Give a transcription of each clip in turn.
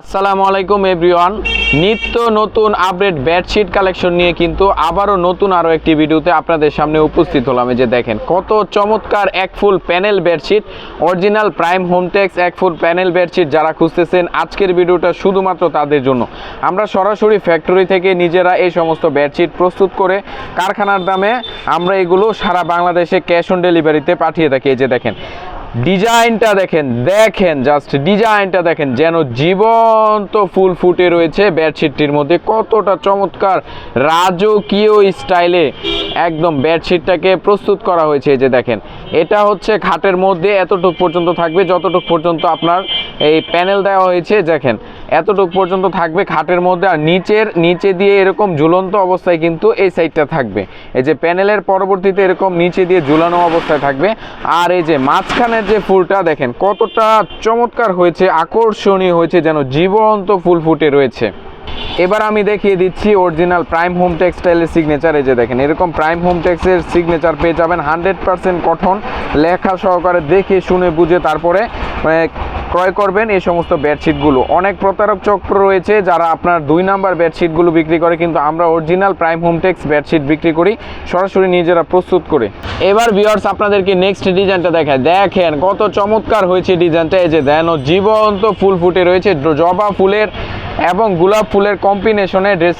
আসসালামু আলাইকুম এভরিওয়ান। নিত্য নতুন আপডেট বেডশিট কালেকশন নিয়ে কিন্তু আবারও নতুন আরও একটি ভিডিওতে আপনাদের সামনে উপস্থিত হলাম। এই যে দেখেন কত চমৎকার এক full panel bedsheet, original prime Hometex এক ফুল প্যানেল বেডশিট যারা খুঁজতেছেন আজকের ভিডিওটা শুধুমাত্র তাদের জন্য। আমরা সরাসরি ফ্যাক্টরি থেকে নিজেরা এই সমস্ত বেডশিট প্রস্তুত করে কারখানার দামে আমরা এগুলো সারা বাংলাদেশে ক্যাশ অন ডেলিভারিতে পাঠিয়ে থাকি। এই যে দেখেন ডিজাইনটা দেখেন জাস্ট ডিজাইনটা দেখেন, যেন জীবন্ত ফুল ফুটে রয়েছে বেডশিটটির মধ্যে। কতটা চমৎকার রাজকীয় স্টাইলে একদম বেডশিটটাকে প্রস্তুত করা হয়েছে। এই যে দেখেন এটা হচ্ছে খাটের মধ্যে এতটুকু পর্যন্ত থাকবে, যতটুকু পর্যন্ত আপনার এই প্যানেল দেওয়া হয়েছে দেখেন এতটুকু পর্যন্ত থাকবে খাটের মধ্যে। আর নিচে দিয়ে এরকম ঝুলন্ত অবস্থায় কিন্তু এই সাইডটা থাকবে। এই যে প্যানেলের পরবর্তীতে এরকম নিচে দিয়ে ঝুলানো অবস্থায় থাকবে। আর এই যে মাঝখানের যে ফুলটা দেখেন কতটা চমৎকার হয়েছে, আকর্ষণীয় হয়েছে, যেন জীবন্ত ফুল ফুটে রয়েছে। এবার আমি দেখিয়ে দিচ্ছি অরিজিনাল প্রাইম হোম টেক্সটাইলের সিগনেচার। এই যে দেখেন এরকম প্রাইম হোম টেক্সের সিগনেচার পেয়ে যাবেন 100% কটন লেখা সহকারে, দেখে শুনে বুঝে তারপরে ক্রয় করবেন এই সমস্ত বেডশিটগুলো। অনেক প্রতারক চক্র রয়েছে যারা আপনার 2 নাম্বার বেডশিটগুলো বিক্রি করে, কিন্তু আমরা অরিজিনাল প্রাইম হোমটেক্স বেডশিট বিক্রি করি সরাসরি নিজেরা প্রস্তুত করে। এবার ভিউয়ার্স আপনাদেরকে নেক্সট ডিজাইনটা দেখায়, দেখেন কত চমৎকার হয়েছে ডিজাইনটা। এই যে দেন জীবন্ত ফুল ফুটে রয়েছে, জবা ফুলের এবং গোলাপ ফুলের কম্বিনেশনে ড্রেস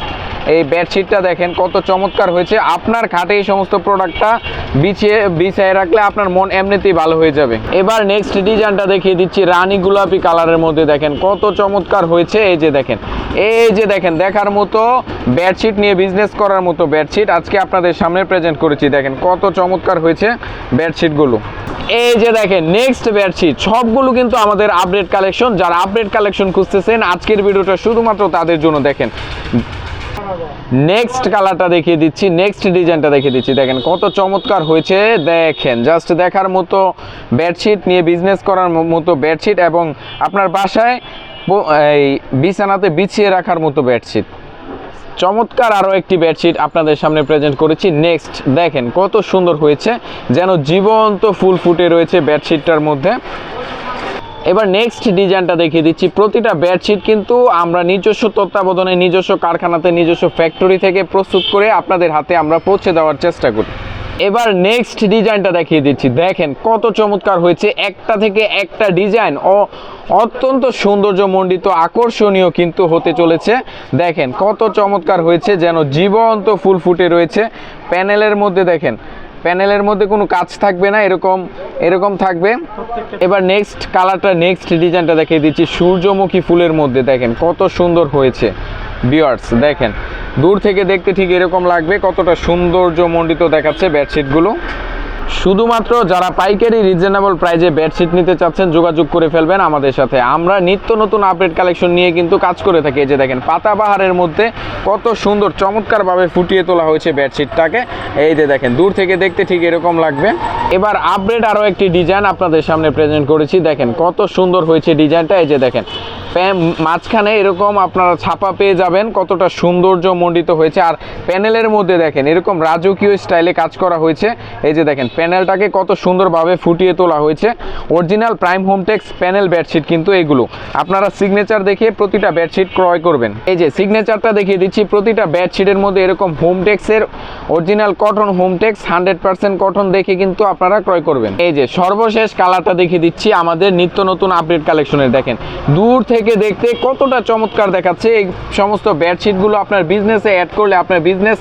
এই বেডশিটটা দেখেন কত চমৎকার হয়েছে। আপনার খাটে এই সমস্ত প্রোডাক্টটা বিছিয়ে রাখলে আপনার মন এমনিতেই ভালো হয়ে যাবে। এবার নেক্সট ডিজাইনটা দেখিয়ে দিচ্ছি রানী গোলাপি কালারের মধ্যে, দেখেন কত চমৎকার হয়েছে। এই যে দেখেন দেখার মতো বেডশিট নিয়ে বিজনেস করার মতো বেডশিট আজকে আপনাদের সামনে প্রেজেন্ট করেছি। দেখেন কত চমৎকার হয়েছে বেডশিটগুলো। এই যে দেখেন নেক্সট বেডশিট, সবগুলো কিন্তু আমাদের আপডেট কালেকশন। যারা আপডেট কালেকশন খুঁজতেছেন আজকের ভিডিওটা শুধুমাত্র তাদের জন্য। দেখেন নেক্সট কালারটা দেখিয়ে দিচ্ছি, নেক্সট ডিজাইনটা দেখিয়ে দিচ্ছি, দেখেন কত চমৎকার হয়েছে। দেখেন জাস্ট দেখার মতো বেডশিট নিয়ে বিজনেস করার মতো বেডশিট এবং আপনার বাসায় এই বিছানাতে বিছিয়ে রাখার মতো বেডশিট। চমৎকার আরও একটি বেডশিট আপনাদের সামনে প্রেজেন্ট করেছি। নেক্সট দেখেন কত সুন্দর হয়েছে, যেন জীবন্ত ফুল ফুটে রয়েছে বেডশিটটার মধ্যে। এবার নেক্সট ডিজাইনটা দেখিয়ে দিচ্ছি। প্রতিটা বেডশিট কিন্তু আমরা নিজস্ব তত্ত্বাবধানে নিজস্ব কারখানাতে নিজস্ব ফ্যাক্টরি থেকে প্রস্তুত করে আপনাদের হাতে আমরা পৌঁছে দেওয়ার চেষ্টা করি। এবার নেক্সট ডিজাইনটা দেখিয়ে দিচ্ছি, দেখেন কত চমৎকার হয়েছে। একটা থেকে একটা ডিজাইন অত্যন্ত সৌন্দর্যমণ্ডিত আকর্ষণীয় কিন্তু হতে চলেছে। দেখেন কত চমৎকার হয়েছে, যেন জীবন্ত ফুল ফুটে রয়েছে প্যানেলের মধ্যে। দেখেন প্যানেলের মধ্যে কোনো কাজ থাকবে না, এরকম থাকবে। এবার নেক্সট কালারটা নেক্সট ডিজাইনটা দেখিয়ে দিচ্ছি সূর্যমুখী ফুলের মধ্যে। দেখেন কত সুন্দর হয়েছে ভিউয়ার্স, দেখেন দূর থেকে দেখতে ঠিক এরকম লাগবে, কতটা সৌন্দর্যমণ্ডিত দেখাচ্ছে বেডশিটগুলো। শুধুমাত্র যারা পাইকারি রিজনেবল প্রাইজে বেডশিট নিতে চাচ্ছেন যোগাযোগ করে ফেলবেন আমাদের সাথে। আমরা নিত্য নতুন আপডেট কালেকশন নিয়ে কিন্তু কাজ করে থাকি। এই যে দেখেন পাতাবাহারের মধ্যে কত সুন্দর চমৎকারভাবে ফুটিয়ে তোলা হয়েছে বেডশিটটাকে। এই যে দেখেন দূর থেকে দেখতে ঠিক এরকম লাগবে। এবার আপডেট আরও একটি ডিজাইন আপনাদের সামনে প্রেজেন্ট করেছি, দেখেন কত সুন্দর হয়েছে ডিজাইনটা। এই যে দেখেন মাঝখানে এরকম আপনারা ছাপা পেয়ে যাবেন, কতটা সৌন্দর্যমণ্ডিত হয়েছে। আর প্যানেলের মধ্যে দেখেন এরকম রাজকীয় স্টাইলে কাজ করা হয়েছে। এই যে দেখেন প্যানেলটাকে কত সুন্দরভাবে ফুটিয়ে তোলা হয়েছে। Original prime Hometex panel bedsheet কিন্তু এগুলো। আপনারা সিগনেচার দেখে প্রতিটা বেডশিট ক্রয় করবেন। এই যে সিগনেচারটা দেখিয়ে দিচ্ছি, প্রতিটা বেডশিটের মধ্যে এরকম হোমটেক্সের অরিজিনাল কটন হোমটেক্স 100% কটন দেখে কিন্তু আপনারা ক্রয় করবেন। এই যে সর্বশেষ কালারটা দেখিয়ে দিচ্ছি আমাদের নিত্য নতুন আপডেট কালেকশনের। দেখেন দূর থেকে দেখতে কতটা চমৎকার দেখাচ্ছে। এই সমস্ত বেডশিটগুলো আপনার বিজনেসে অ্যাড করলে আপনার বিজনেস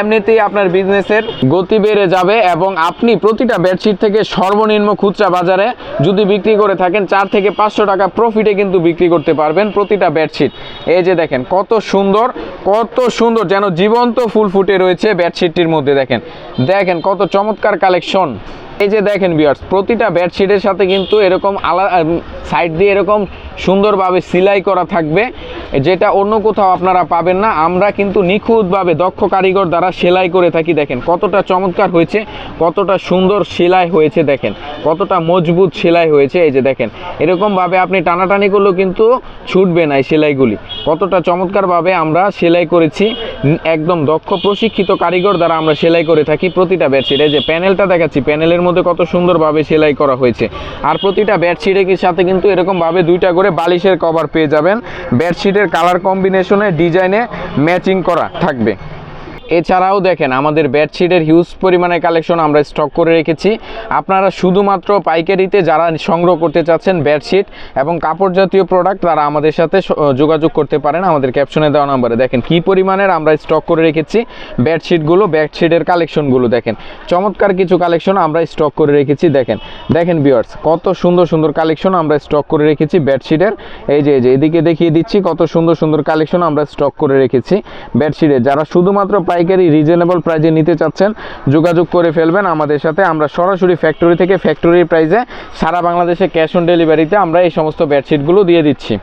এমনিতেই আপনার বিজনেসের গতি বেড়ে যাবে এবং আপনি প্রতিটা বেডশিট থেকে সর্বনিম্ন খুচরা বাজারে যদি বিক্রি করে থাকেন 4 থেকে 500 টাকা প্রফিটে কিন্তু বিক্রি করতে পারবেন প্রতিটা বেডশিট। এই যে দেখেন কত সুন্দর যেন জীবন্ত ফুল ফুটে রয়েছে বেডশিটটির মধ্যে। দেখেন কত চমৎকার কালেকশন। এই যে দেখেন ভিউয়ার্স প্রতিটা বেডশিটের সাথে কিন্তু এরকম সাইড দিয়ে এরকম সুন্দরভাবে সেলাই করা থাকবে, যেটা অন্য কোথাও আপনারা পাবেন না। আমরা কিন্তু নিখুঁতভাবে দক্ষ কারিগর দ্বারা সেলাই করে থাকি। দেখেন কতটা চমৎকার হয়েছে, কতটা সুন্দর সেলাই হয়েছে, দেখেন কতটা মজবুত সেলাই হয়েছে। এই যে দেখেন এরকমভাবে আপনি টানাটানি করলেও কিন্তু ছুটবে না এই সেলাইগুলি। কতটা চমৎকারভাবে আমরা সেলাই করেছি, একদম দক্ষ প্রশিক্ষিত কারিগর দ্বারা আমরা সেলাই করে থাকি প্রতিটা বেডশিট। এই যে প্যানেলটা দেখাচ্ছি, প্যানেলের মধ্যে কত সুন্দরভাবে সেলাই করা হয়েছে। আর প্রতিটা বেডশিটের সাথে কিন্তু এরকমভাবে 2টা করে বালিশের কভার পেয়ে যাবেন। বেডশিটের কালার কম্বিনেশনে ডিজাইনে ম্যাচিং করা থাকবে। এছাড়াও দেখেন আমাদের বেডশিটের হিউজ পরিমাণে কালেকশন আমরা স্টক করে রেখেছি। আপনারা শুধুমাত্র পাইকারিতে যারা সংগ্রহ করতে চাচ্ছেন বেডশিট এবং কাপড় জাতীয় প্রোডাক্ট, তারা আমাদের সাথে যোগাযোগ করতে পারেন আমাদের ক্যাপশনে দেওয়া নম্বরে। দেখেন কি পরিমাণের আমরা স্টক করে রেখেছি বেডশিটগুলো, বেডশিটের কালেকশনগুলো দেখেন, চমৎকার কিছু কালেকশন আমরা স্টক করে রেখেছি। দেখেন ভিউয়ার্স, কত সুন্দর সুন্দর কালেকশন আমরা স্টক করে রেখেছি বেডশিটের। এই যে এদিকে দেখিয়ে দিচ্ছি কত সুন্দর সুন্দর কালেকশন আমরা স্টক করে রেখেছি বেডশিটের। যারা শুধুমাত্র পাইকারি রিজনেবল প্রাইজে নিতে চাচ্ছেন যোগাযোগ করে ফেলবেন আমাদের সাথে। আমরা সরাসরি ফ্যাক্টরি থেকে ফ্যাক্টরির প্রাইজে সারা বাংলাদেশে ক্যাশ অন ডেলিভারিতে আমরা এই সমস্ত বেডশিটগুলো দিয়ে দিচ্ছি।